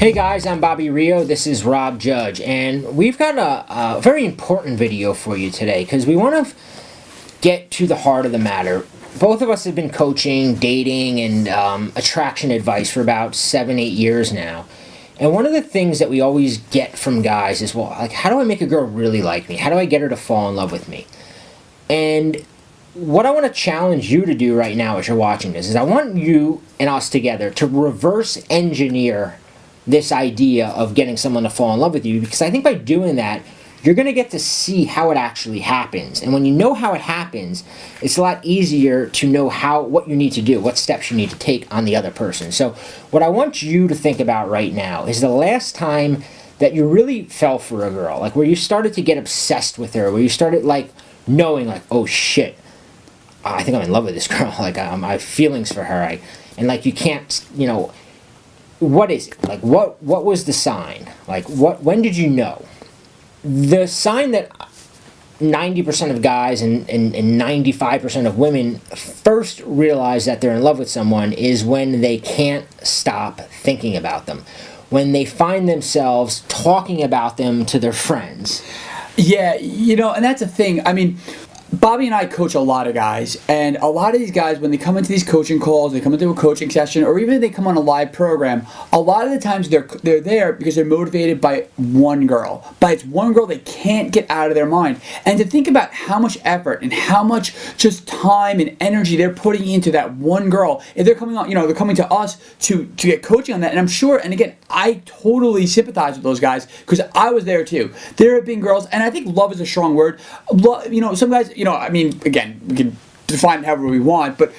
Hey guys, I'm Bobby Rio. This is Rob Judge, and we've got a very important video for you today because we want to get to the heart of the matter. Both of us have been coaching, dating, and attraction advice for about 7-8 years now. And one of the things that we always get from guys is, well, like, how do I make a girl really like me? How do I get her to fall in love with me? And what I want to challenge you to do right now as you're watching this is I want you and us together to reverse engineer this idea of getting someone to fall in love with you, because I think by doing that, you're going to get to see how it actually happens. And when you know how it happens, it's a lot easier to know what you need to do, what steps you need to take on the other person. So what I want you to think about right now is the last time that you really fell for a girl, like where you started to get obsessed with her, where you started like knowing like, oh shit, I think I'm in love with this girl, like I have feelings for her, and like you can't, what is it? Like what was the sign? Like when did you know? The sign that 90% of guys and 95% of women first realize that they're in love with someone is when they can't stop thinking about them. When they find themselves talking about them to their friends. Yeah, and that's a thing. I mean, Bobby and I coach a lot of guys, and a lot of these guys, when they come into these coaching calls, they come into a coaching session, or even if they come on a live program, a lot of the times they're there because they're motivated by one girl. But it's one girl they can't get out of their mind. And to think about how much effort and how much just time and energy they're putting into that one girl, if they're coming on, they're coming to us to get coaching on that. And I'm sure, and again, I totally sympathize with those guys because I was there too. There have been girls, and I think love is a strong word. Some guys, again, we can define it however we want, but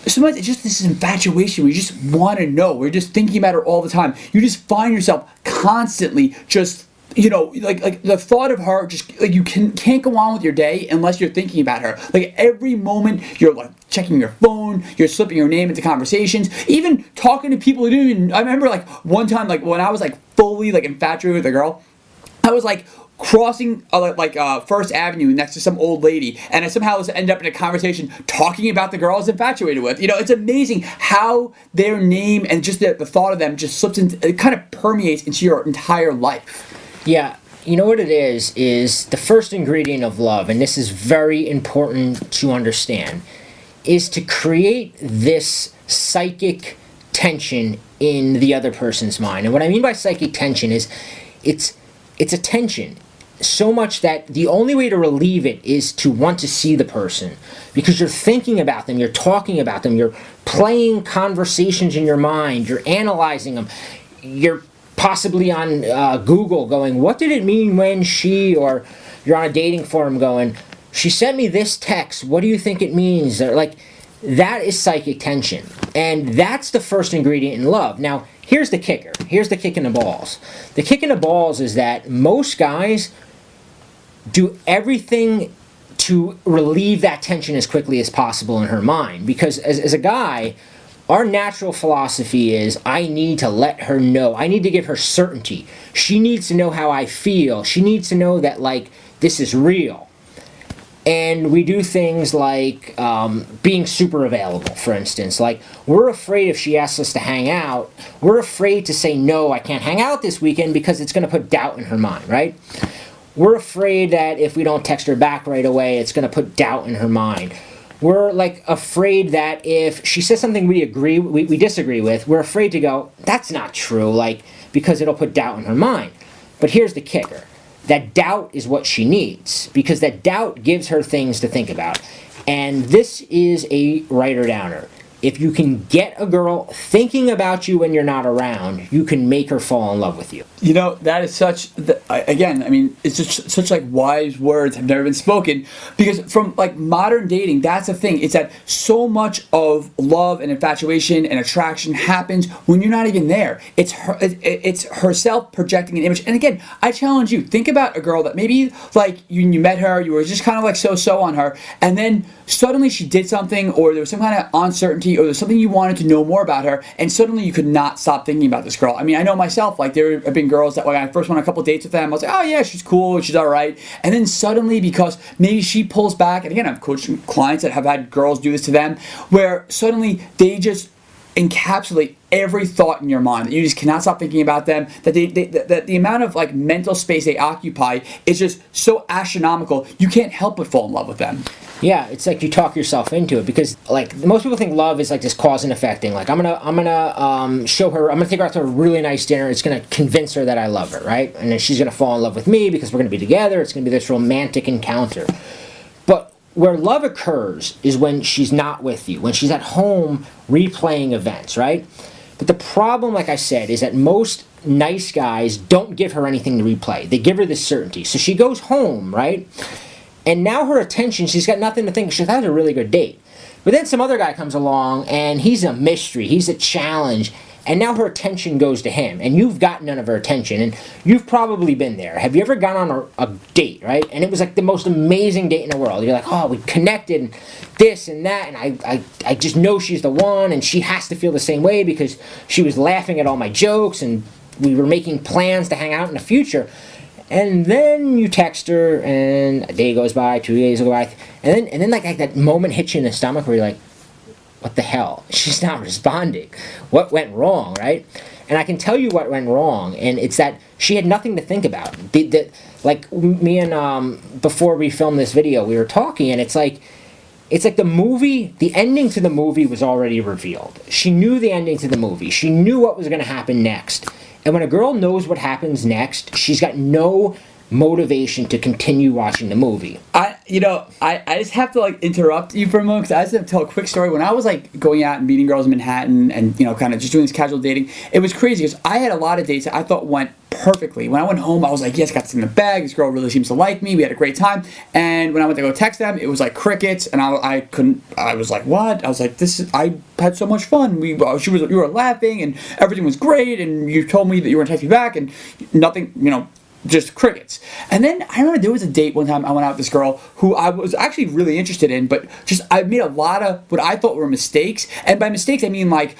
sometimes it's just this infatuation where you just want to know. We're just thinking about her all the time. You just find yourself constantly just, like the thought of her, just like you can't go on with your day unless you're thinking about her. Like every moment you're like checking your phone, you're slipping your name into conversations, even talking to people who didn't even. I remember like one time, like when I was like fully like infatuated with a girl, I was like crossing First Avenue next to some old lady, and I somehow ended up in a conversation talking about the girl I was infatuated with. It's amazing how their name and just the thought of them just slips into, it kind of permeates into your entire life. Yeah, you know what it is the first ingredient of love, and this is very important to understand, is to create this psychic tension in the other person's mind. And what I mean by psychic tension is it's a tension. So much that the only way to relieve it is to want to see the person, because you're thinking about them, you're talking about them, you're playing conversations in your mind, you're analyzing them, you're possibly on Google going, what did it mean when she, or you're on a dating forum going, she sent me this text, what do you think it means? Or like, that is psychic tension, and that's the first ingredient in love. Now, here's the kicker. Here's the kick in the balls. The kick in the balls is that most guys do everything to relieve that tension as quickly as possible in her mind. Because as a guy, our natural philosophy is, I need to let her know. I need to give her certainty. She needs to know how I feel. She needs to know that, like, this is real. And we do things like being super available, for instance. Like, we're afraid if she asks us to hang out, we're afraid to say, no, I can't hang out this weekend, because it's going to put doubt in her mind, right? We're afraid that if we don't text her back right away, it's going to put doubt in her mind. We're like afraid that if she says something we disagree with, we're afraid to go, that's not true, like, because it'll put doubt in her mind. But here's the kicker. That doubt is what she needs, because that doubt gives her things to think about. And this is a writer-downer. If you can get a girl thinking about you when you're not around, you can make her fall in love with you. That is it's just such like wise words have never been spoken, because from like modern dating, that's the thing. It's that so much of love and infatuation and attraction happens when you're not even there. It's herself projecting an image. And again, I challenge you, think about a girl that maybe like you met her, you were just kind of like so on her, and then suddenly she did something, or there was some kind of uncertainty, or there's something you wanted to know more about her, and suddenly you could not stop thinking about this girl. I mean, I know myself, like there have been girls that when I first went on a couple dates with them, I was like, oh yeah, she's cool, she's alright. And then suddenly, because maybe she pulls back, and again, I've coached clients that have had girls do this to them, where suddenly they just encapsulate every thought in your mind. That you just cannot stop thinking about them. That that the amount of like mental space they occupy is just so astronomical. You can't help but fall in love with them. Yeah, it's like you talk yourself into it because like most people think love is like this cause and effect thing. Like I'm gonna show her, I'm gonna take her out to a really nice dinner. It's gonna convince her that I love her, right? And then she's gonna fall in love with me because we're gonna be together. It's gonna be this romantic encounter. But where love occurs is when she's not with you, when she's at home replaying events, right? But the problem, like I said, is that most nice guys don't give her anything to replay. They give her this certainty. So she goes home, right? And now her attention, she's got nothing to think. She's had a really good date. But then some other guy comes along and he's a mystery. He's a challenge. And now her attention goes to him. And you've got none of her attention. And you've probably been there. Have you ever gone on a date, right? And it was like the most amazing date in the world. You're like, oh, we connected and this and that. And I just know she's the one. And she has to feel the same way because she was laughing at all my jokes. And we were making plans to hang out in the future. And then you text her, and a day goes by, 2 days go by, and then like that moment hits you in the stomach where you're like, what the hell? She's not responding. What went wrong, right? And I can tell you what went wrong, and it's that she had nothing to think about. Like me and before we filmed this video, we were talking, and it's like the movie, the ending to the movie was already revealed. She knew the ending to the movie. She knew what was going to happen next. And when a girl knows what happens next, she's got no motivation to continue watching the movie. I just have to like interrupt you for a moment because I just have to tell a quick story. When I was like going out and meeting girls in Manhattan and kind of just doing this casual dating, it was crazy because I had a lot of dates that I thought went perfectly. When I went home, I was like, yes, got this in the bag. This girl really seems to like me. We had a great time. And when I went to go text them, it was like crickets, and I couldn't. I was like, what? I was like, I had so much fun. You were laughing, and everything was great, and you told me that you were gonna text me back, and nothing, just crickets. And then I remember there was a date one time I went out with this girl who I was actually really interested in, but just I made a lot of what I thought were mistakes. And by mistakes, I mean like,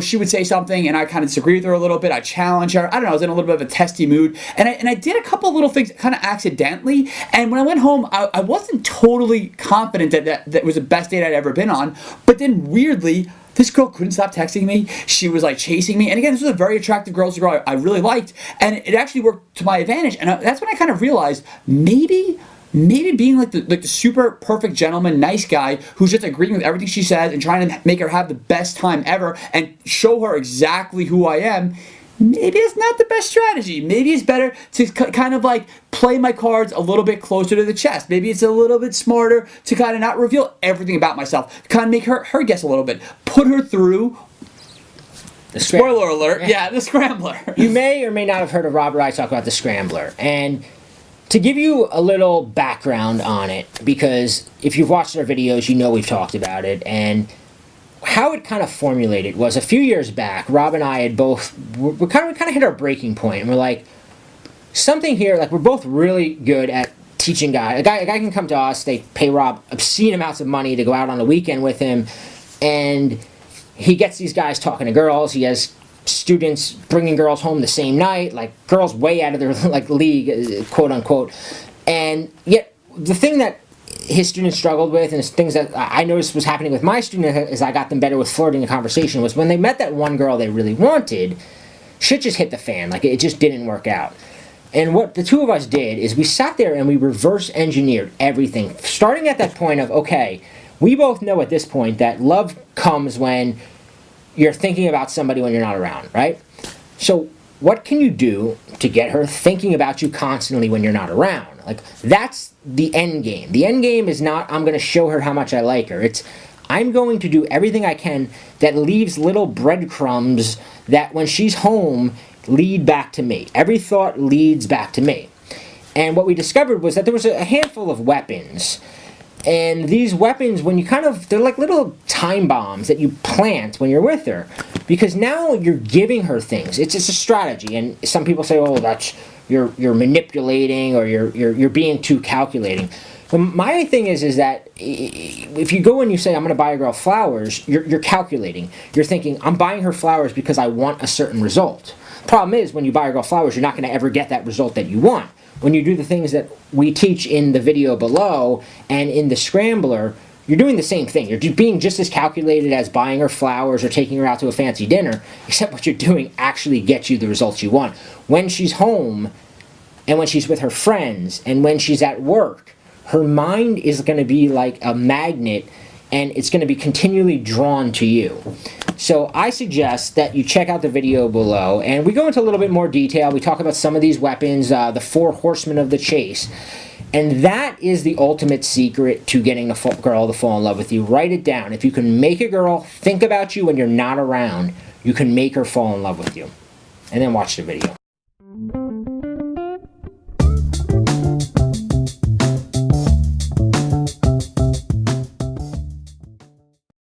she would say something and I kind of disagree with her a little bit. I challenge her. I don't know. I was in a little bit of a testy mood. And I did a couple of little things kind of accidentally. And when I went home, I wasn't totally confident that was the best date I'd ever been on. But then weirdly, this girl couldn't stop texting me. She was like chasing me. And again, this was a very attractive girl I really liked. And it actually worked to my advantage. And that's when I kind of realized maybe being like the super perfect gentleman, nice guy who's just agreeing with everything she says and trying to make her have the best time ever and show her exactly who I am, maybe it's not the best strategy. Maybe it's better to kind of like play my cards a little bit closer to the chest. Maybe it's a little bit smarter to kind of not reveal everything about myself. Kind of make her guess a little bit. Put her through. Spoiler alert. Yeah, the scrambler. You may or may not have heard of Robert I talk about the scrambler. And to give you a little background on it, because if you've watched our videos, you know we've talked about it, and how it kind of formulated was a few years back, Rob and I had we kind of hit our breaking point, and we're like, something here, like we're both really good at teaching guys. A guy can come to us, they pay Rob obscene amounts of money to go out on the weekend with him, and he gets these guys talking to girls. He has students bringing girls home the same night, like girls way out of their like league, quote unquote. And yet the thing that his students struggled with, and things that I noticed was happening with my students as I got them better with flirting and conversation, was when they met that one girl they really wanted, shit just hit the fan. Like it just didn't work out. And what the two of us did is we sat there and we reverse engineered everything, starting at that point of, okay, we both know at this point that love comes when you're thinking about somebody when you're not around, right? So what can you do to get her thinking about you constantly when you're not around? Like, that's the end game. The end game is not, I'm going to show her how much I like her. It's, I'm going to do everything I can that leaves little breadcrumbs that when she's home lead back to me. Every thought leads back to me. And what we discovered was that there was a handful of weapons. And these weapons, when you they're like little time bombs that you plant when you're with her. Because now you're giving her things. It's a strategy. And some people say, oh, that's, you're manipulating, or you're being too calculating. But my thing is that if you go and you say, I'm going to buy a girl flowers, you're calculating. You're thinking, I'm buying her flowers because I want a certain result. Problem is, when you buy a girl flowers, you're not going to ever get that result that you want. When you do the things that we teach in the video below and in the scrambler, you're doing the same thing. You're being just as calculated as buying her flowers or taking her out to a fancy dinner, except what you're doing actually gets you the results you want. When she's home and when she's with her friends and when she's at work, her mind is going to be like a magnet, and it's going to be continually drawn to you. So I suggest that you check out the video below, and we go into a little bit more detail. We talk about some of these weapons, the 4 horsemen of the chase. And that is the ultimate secret to getting the girl to fall in love with you. Write it down. If you can make a girl think about you when you're not around, you can make her fall in love with you. And then watch the video.